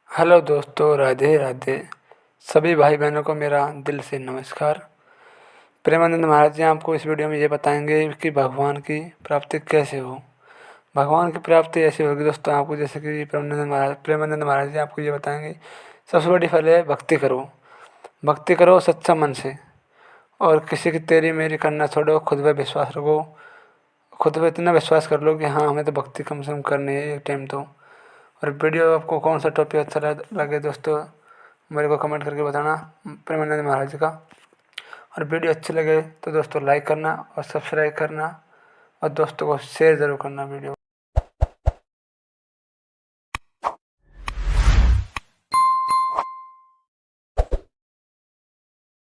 Hello दोस्तों, राधे राधे। सभी भाई बहनों को मेरा दिल से नमस्कार। प्रेमानंद महाराज जी आपको इस वीडियो में ये बताएंगे कि भगवान की प्राप्ति कैसे हो। भगवान की प्राप्ति ऐसी होगी दोस्तों आपको, जैसे कि प्रेमानंद महाराज जी आपको ये बताएंगे। सबसे बड़ी फल है भक्ति करो। भक्ति करो सच्चा मन से, और किसी की तेरी मेरी करना छोड़ो। खुद पे विश्वास रखो। खुद पे इतना विश्वास कर लो कि हाँ, हमें तो भक्ति कम से कम करनी है एक टाइम तो। और वीडियो आपको कौन सा टॉपिक अच्छा लगे दोस्तों, मेरे को कमेंट करके बताना, प्रेमानंद महाराज का। और वीडियो अच्छी लगे तो दोस्तों लाइक करना और सब्सक्राइब करना, और दोस्तों को शेयर ज़रूर करना वीडियो।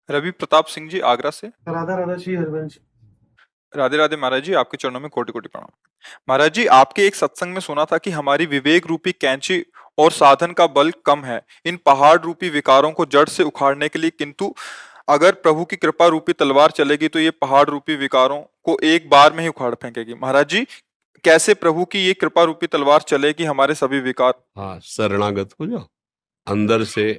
रवि प्रताप सिंह जी आगरा से। राधा राधा श्री हरिवंश। राधे राधे महाराज जी, आपके चरणों में कोटि कोटि प्रणाम। महाराज जी, आपके एक सत्संग में सुना था कि हमारी विवेक रूपी कैंची और साधन का बल कम है इन पहाड़ रूपी विकारों को जड़ से उखाड़ने के लिए, किंतु अगर प्रभु की कृपा रूपी तलवार चलेगी तो ये पहाड़ रूपी विकारों को एक बार में ही उखाड़ फेंकेगी। महाराज जी, कैसे प्रभु की ये कृपा रूपी तलवार चलेगी हमारे सभी विकार? हाँ, शरणागत हो जाओ अंदर से।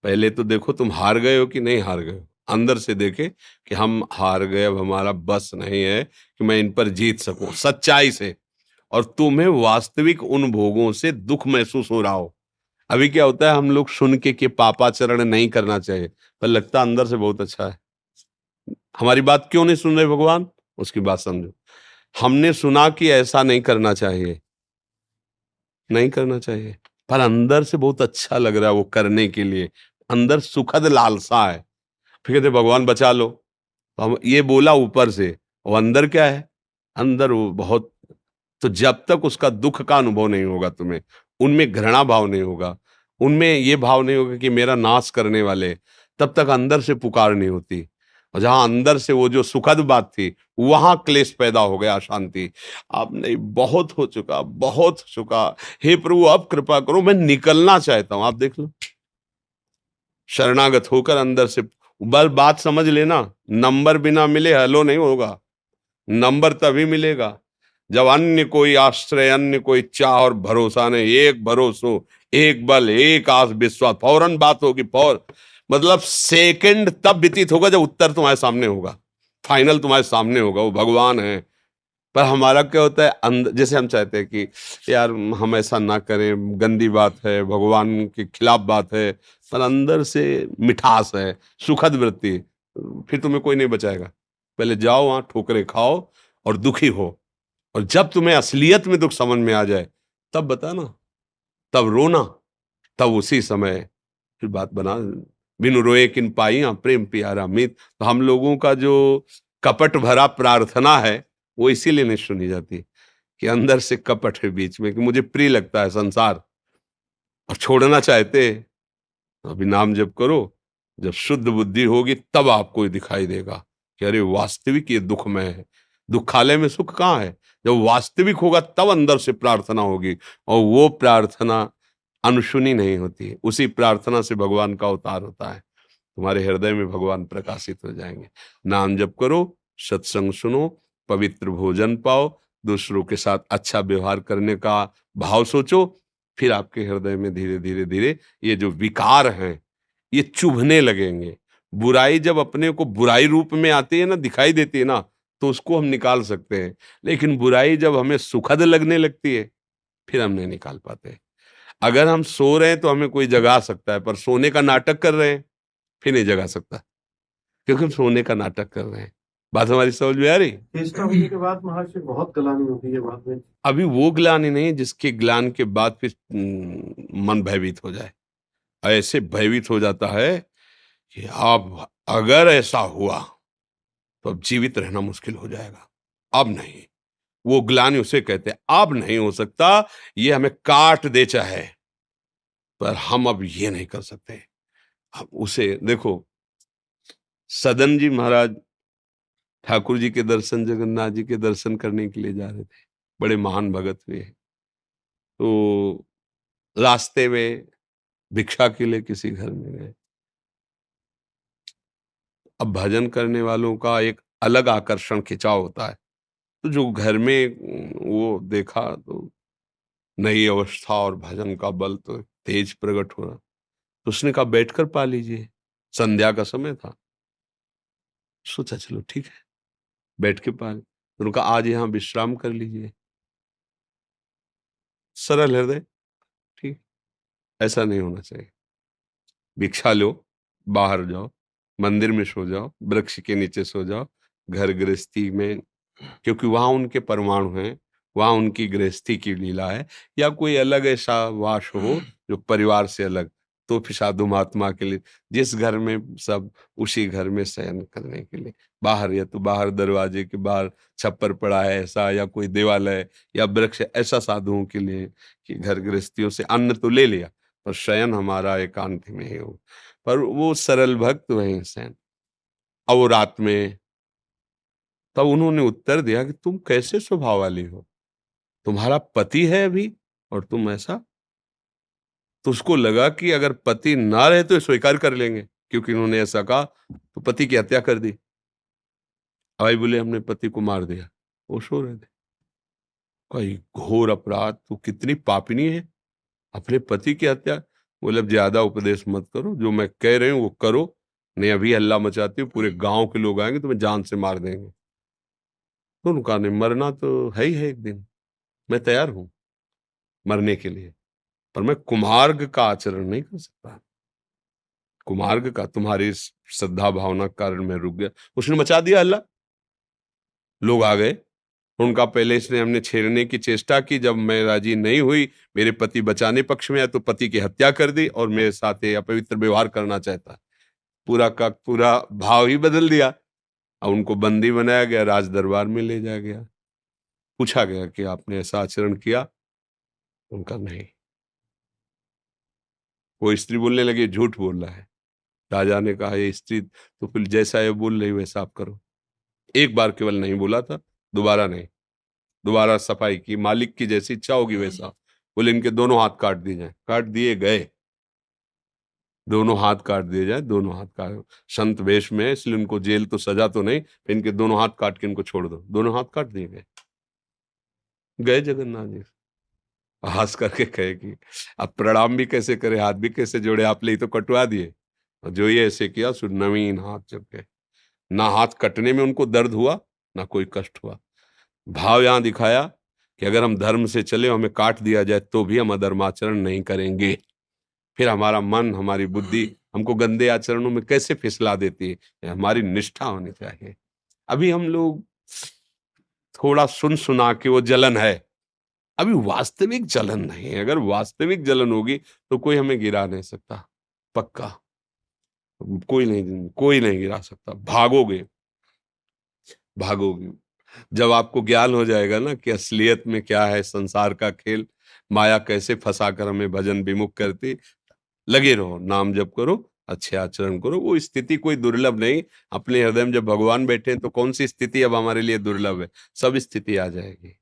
पहले तो देखो तुम हार गए हो कि नहीं हार गए हो। अंदर से देखे कि हम हार गए, अब हमारा बस नहीं है कि मैं इन पर जीत सकूं सच्चाई से। और तुम्हें वास्तविक उन भोगों से दुख महसूस हो रहा हो। अभी क्या होता है, हम लोग सुन के कि पापाचरण नहीं करना चाहिए, पर लगता अंदर से बहुत अच्छा है। हमारी बात क्यों नहीं सुन रहे भगवान, उसकी बात समझो। हमने सुना कि ऐसा नहीं करना चाहिए, नहीं करना चाहिए, पर अंदर से बहुत अच्छा लग रहा है वो करने के लिए। अंदर सुखद लालसा है। फिर कहते भगवान बचा लो, तो हम ये बोला ऊपर से, और अंदर क्या है, अंदर वो बहुत। तो जब तक उसका दुख का अनुभव नहीं होगा तुम्हें, उनमें घृणा भाव नहीं होगा, उनमें ये भाव नहीं होगा कि मेरा नाश करने वाले, तब तक अंदर से पुकार नहीं होती। और जहां अंदर से वो जो सुखद बात थी, वहां क्लेश पैदा हो गया, अशांति। आप नहीं, बहुत हो चुका, बहुत हो चुका। हे प्रभु अब कृपा करो, मैं निकलना चाहता हूं। आप देख लो, शरणागत होकर अंदर से बल बात समझ लेना। नंबर बिना मिले हेलो नहीं होगा। नंबर तभी मिलेगा जब अन्य कोई आश्रय, अन्य कोई चाह और भरोसा नहीं, एक भरोसो, एक बल, एक आस विश्वास, फौरन बात होगी। मतलब सेकंड तब व्यतीत होगा जब उत्तर तुम्हारे सामने होगा, फाइनल तुम्हारे सामने होगा, वो भगवान है। पर हमारा क्या होता है, अंदर जैसे हम चाहते हैं कि यार हम ऐसा ना करें, गंदी बात है, भगवान के खिलाफ बात है, पर अंदर से मिठास है, सुखद वृत्ति। फिर तुम्हें कोई नहीं बचाएगा। पहले जाओ वहां ठोकरे खाओ और दुखी हो, और जब तुम्हें असलियत में दुख समझ में आ जाए, तब बताना, तब रोना, तब उसी समय फिर बात बना। बिनु रोए किन पाई प्रेम प्यारा मीत। तो हम लोगों का जो कपट भरा प्रार्थना है, वो इसीलिए नहीं सुनी जाती कि अंदर से कपट है बीच में, कि मुझे प्रिय लगता है संसार और छोड़ना चाहते हैं। तो अभी नाम जप करो, जब शुद्ध बुद्धि होगी तब आपको ये दिखाई देगा कि अरे वास्तविक ये दुखमय है। दुखालय में सुख कहाँ है? जब वास्तविक होगा तब अंदर से प्रार्थना होगी, और वो प्रार्थना अनसुनी नहीं होती, उसी प्रार्थना से भगवान का अवतार होता है। तुम्हारे हृदय में भगवान प्रकाशित हो जाएंगे। नाम जप करो, सत्संग सुनो, पवित्र भोजन पाओ, दूसरों के साथ अच्छा व्यवहार करने का भाव सोचो। फिर आपके हृदय में धीरे धीरे धीरे ये जो विकार हैं, ये चुभने लगेंगे। बुराई जब अपने को बुराई रूप में आती है ना, दिखाई देती है ना, तो उसको हम निकाल सकते हैं। लेकिन बुराई जब हमें सुखद लगने लगती है, फिर हम नहीं निकाल पाते। अगर हम सो रहे हैं तो हमें कोई जगा सकता है, पर सोने का नाटक कर रहे हैं, फिर नहीं जगा सकता, क्योंकि हम सोने का नाटक कर रहे हैं। बात हमारी समझ में आ रही? चेष्टा होने के बाद महर्षि बहुत ग्लानि होती है बाद में। अभी वो ग्लानि नहीं जिसके ग्लान के बाद फिर मन भयभीत हो जाए। ऐसे भयभीत हो जाता है कि अब अगर ऐसा हुआ तो अब जीवित रहना मुश्किल हो जाएगा। अब नहीं, वो ग्लानि उसे कहते हैं, अब नहीं हो सकता, ये हमें काट दे चाहे, पर हम अब ये नहीं कर सकते। अब उसे देखो, सदन जी महाराज ठाकुर जी के दर्शन, जगन्नाथ जी के दर्शन करने के लिए जा रहे थे। बड़े महान भगत हुए। तो रास्ते में भिक्षा के लिए किसी घर में गए। अब भजन करने वालों का एक अलग आकर्षण, खिंचाव होता है। तो जो घर में वो देखा, तो नई अवस्था और भजन का बल, तो तेज प्रकट हो रहा। तो उसने कहा बैठकर पा लीजिए, संध्या का समय था। सोचा चलो ठीक है, बैठ के पा। तो उनका आज यहाँ विश्राम कर लीजिए। सरल हृदय, ठीक, ऐसा नहीं होना चाहिए। भिक्षा लो, बाहर जाओ, मंदिर में सो जाओ, वृक्ष के नीचे सो जाओ, घर गृहस्थी में, क्योंकि वहां उनके परमाणु हैं, वहां उनकी गृहस्थी की लीला है। या कोई अलग ऐसा वास हो जो परिवार से अलग, तो फिर साधु महात्मा के लिए जिस घर में सब, उसी घर में शयन करने के लिए। बाहर या तो बाहर दरवाजे के बाहर छप्पर पड़ा है ऐसा, या कोई देवालय या वृक्ष, ऐसा साधुओं के लिए कि घर गृहस्थियों से अन्न तो ले लिया पर शयन हमारा एकांत में ही हो। पर वो सरल भक्त वहीं शयन। अब वो रात में, तब उन्होंने उत्तर दिया कि तुम कैसे स्वभाव वाली हो, तुम्हारा पति है अभी और तुम ऐसा। तो उसको लगा कि अगर पति ना रहे तो स्वीकार कर लेंगे, क्योंकि उन्होंने ऐसा कहा तो पति की हत्या कर दी। भाई बोले हमने पति को मार दिया, वो सो रहे थे। कोई घोर अपराध, तो कितनी पापिनी है, अपने पति की हत्या। बोले अब ज्यादा उपदेश मत करो, जो मैं कह रही हूँ वो करो, नहीं अभी हल्ला मचाती हूँ, पूरे गांव के लोग आएंगे तुम्हें जान से मार देंगे। तो उनका नहीं, मरना तो है ही है एक दिन, मैं तैयार हूं मरने के लिए, पर मैं कुमार्ग का आचरण नहीं कर सकता। कुमार्ग का, तुम्हारी श्रद्धा भावना के कारण मैं रुक गया। उसने मचा दिया हल्ला, लोग आ गए। उनका पहले इसने हमने छेड़ने की चेष्टा की, जब मैं राजी नहीं हुई, मेरे पति बचाने पक्ष में आया तो पति की हत्या कर दी और मेरे साथ ये अपवित्र व्यवहार करना चाहता है। पूरा का पूरा भाव ही बदल दिया। और उनको बंदी बनाया गया, राज दरबार में ले जाया गया। पूछा गया कि आपने ऐसा आचरण किया? उनका नहीं। वो स्त्री बोलने लगी झूठ बोल रहा है। राजा ने कहा ये स्त्री तो फिर जैसा ये बोल रही वैसा आप करो। एक बार केवल नहीं बोला था, दोबारा नहीं, दोबारा सफाई की, मालिक की जैसी इच्छा होगी वैसा। बोले इनके दोनों हाथ काट दिए जाए, काट दिए गए। दोनों हाथ काट दिए जाए, दोनों हाथ काट, संत वेश में, इसलिए उनको जेल तो सजा तो नहीं, इनके दोनों हाथ काट के इनको छोड़ दो। दोनों हाथ काट दिए गए। गए जगन्नाथ जी हंस करके कहे कि अब प्रणाम भी कैसे करे, हाथ भी कैसे जोड़े, आप ले तो कटवा दिए। और जो ये ऐसे किया सो नवीन हाथ जब गए। ना हाथ कटने में उनको दर्द हुआ, ना कोई कष्ट हुआ। भाव यहां दिखाया कि अगर हम धर्म से चले, हमें काट दिया जाए तो भी हम अधर्माचरण नहीं करेंगे। फिर हमारा मन, हमारी बुद्धि हमको गंदे आचरणों में कैसे फिसला देती है। हमारी निष्ठा होनी चाहिए। अभी हम लोग थोड़ा सुन सुना के वो जलन है, अभी वास्तविक जलन नहीं है। अगर वास्तविक जलन होगी तो कोई हमें गिरा नहीं सकता, पक्का कोई नहीं गिरा सकता। भागोगे, भागोगे। जब आपको ज्ञान हो जाएगा ना कि असलियत में क्या है, संसार का खेल, माया कैसे फंसाकर हमें भजन विमुख करती, लगे रहो, नाम जप करो, अच्छे आचरण करो। वो स्थिति कोई दुर्लभ नहीं। अपने हृदय में जब भगवान बैठे हैं तो कौन सी स्थिति अब हमारे लिए दुर्लभ है? सब स्थिति आ जाएगी।